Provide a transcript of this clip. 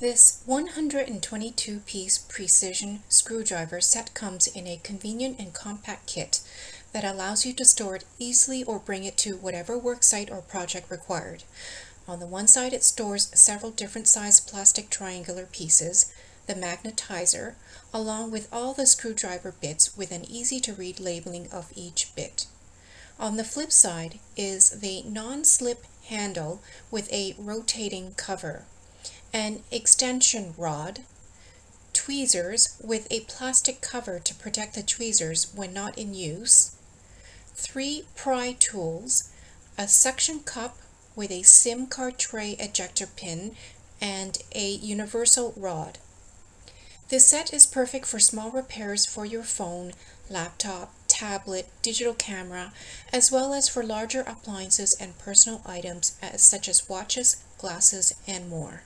This 122-piece precision screwdriver set comes in a convenient and compact kit that allows you to store it easily or bring it to whatever worksite or project required. On the one side, it stores several different sized plastic triangular pieces, the magnetizer, along with all the screwdriver bits with an easy-to-read labeling of each bit. On the flip side is the non-slip handle with a rotating cover, an extension rod, tweezers with a plastic cover to protect the tweezers when not in use, 3 pry tools, a suction cup with a SIM card tray ejector pin, and a universal rod. This set is perfect for small repairs for your phone, laptop, tablet, digital camera, as well as for larger appliances and personal items such as watches, glasses, and more.